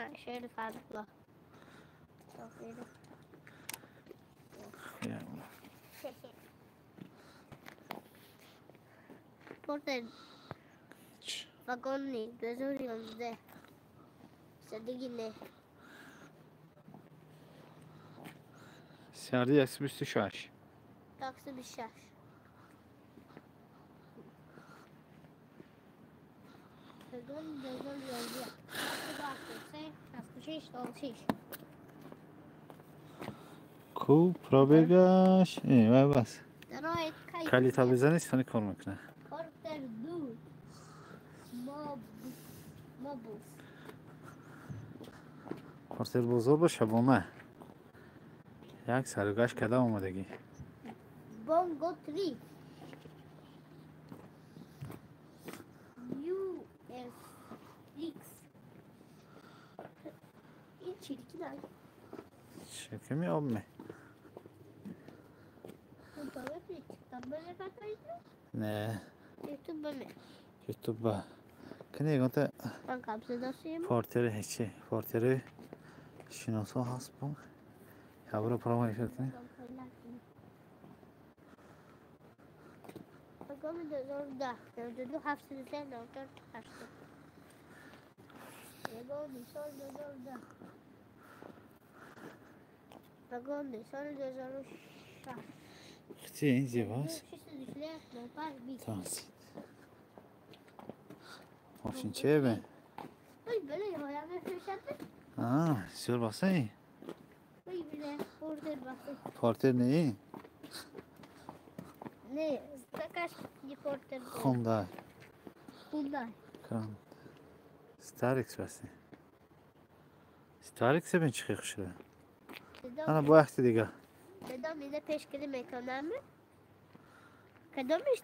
نه شعر فرخ پورتر وگونی 2011 زدگی نه سیاردی 126 تاکسی 26 وگون 2011 66 کو پروبگاش و بس درایت کلیتا بزنی سانی کار میکنه پورتر دو مابوس پورتر بزرگ با شبامه یک سرگاش کده آمدگی بونگو 3 یو اس ایکس این چیرکی داره شکمی آب می نه یوتیوب با کنی گونتا من قبضه داشتیم پورتر هیچی پورتر شناسا هست بون خبر پرامانی شدنی وگون 2010 92 703 94 8 وگون سال 2010 وگون سال 2006 چی این زیباست 604 تانسید ماشین چه به وای بله های همه فرشته سیور باسه این وای بله پورتر باسه پورتر نی نه استکاش یه پورتر خوندای کران ستارکس بسه ستارکس بین چی خوش شده انا با وقتی دیگه صدا میده پیشگیری میکنم کدومش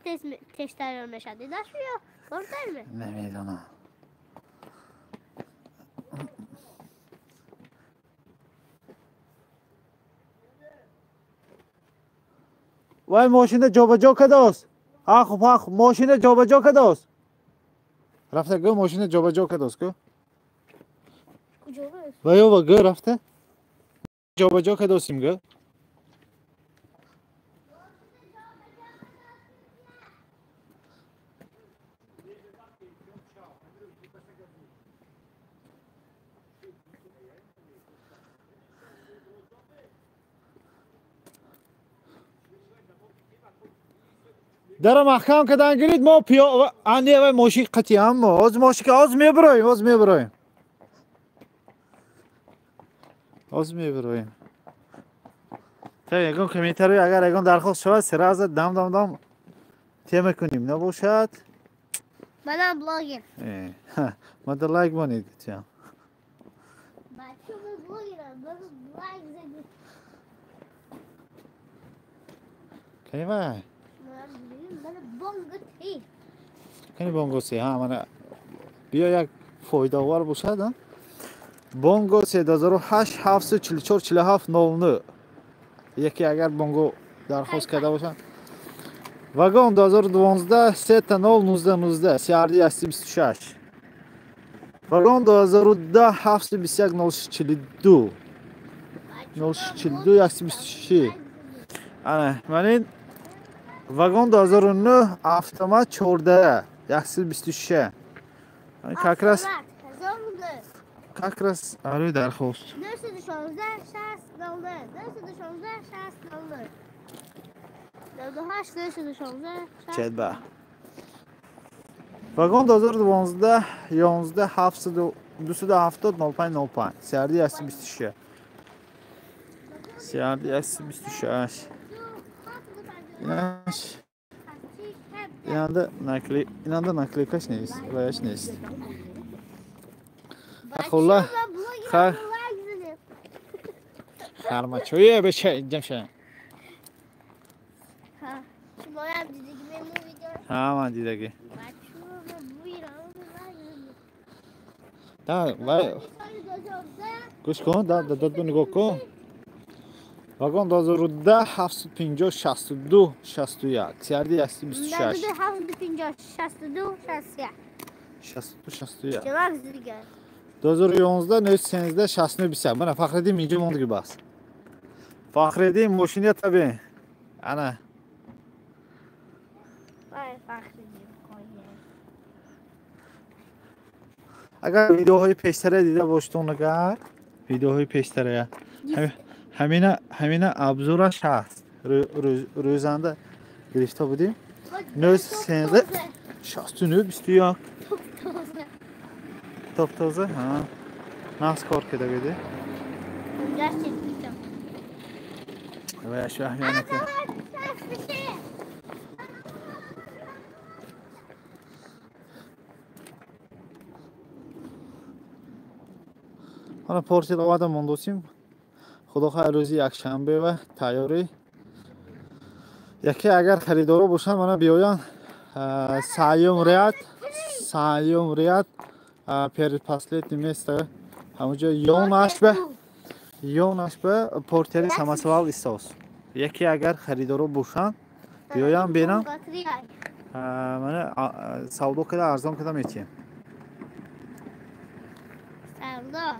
تشتر میشه دیدش یا پورتر می نمیدونم وای ماشین جابجا کداست آخ ماشین جابجا کداست رفته گو ماشین جابجا کداست گو کجا هست وای و گو رفته جابجا کداستیم گو در محکم کدن گرید ما پیا اندی و ماشی قطعی هم از ماشی که از میبرایم از میبرایم تا یکم کمیتر اگر یکم درخواست شود سر از دم تیم کنیم نباشد منم بلاگر ما در لایک بانید چیم بچه من بلاگرم لایک زدید کنی وای من بونگو 3 کنی بونگو سی ها من بیا یک فایده وار باشد بونگو 3008 744 47 99 یکی اگر بونگو درخواست کرده باشن وگون 2012 3 تا 0 19 19 سیاردی 26 وگون 2010 721 042 042 126 آره من وگون 2009 автомат 14 126 как раз آره درخواست 916 60 00 916 60 00 98 916 چه با وگون 2012 11 700 270 05 05 سیاردی 126 سیاردی 126 ایننده نکلیکش نیست ویش نیست خلا خرمچویه بشه اینجا شه شما هم دیدگی میمون ویدیو ها من دیدگی بچه دا وای گوش کن داد نگاه کن وگون 2010 750 62 61 سیاردی 126 750 62 61 62 61 جواب دیگه 2011 913 69 mana Faxriddin mingi mondiga bas. Faxriddin mashina tabi. Ana Vay Faxriddin qo'ygan. agar videoهای پیشتره دیده باشتون اگر ویدیوهای پیشتره همین ابزارش هست روزنده گرفته بودیم 913 69 21 top toza ha nasıl kork edebildi Gerçekten. ve şu an yani حالا پارچه آمده موندوسیم خدا خیر روزی یک شنبه و تیاری یکی اگر خریدارو باشن منو بیاین سایوم ریاد перед последним место همونجا یونش به پورتری самосвал استاس یکی اگر خریدارو باشن بیاین ببینم من سودا کده ارزان کده میتیم Sağ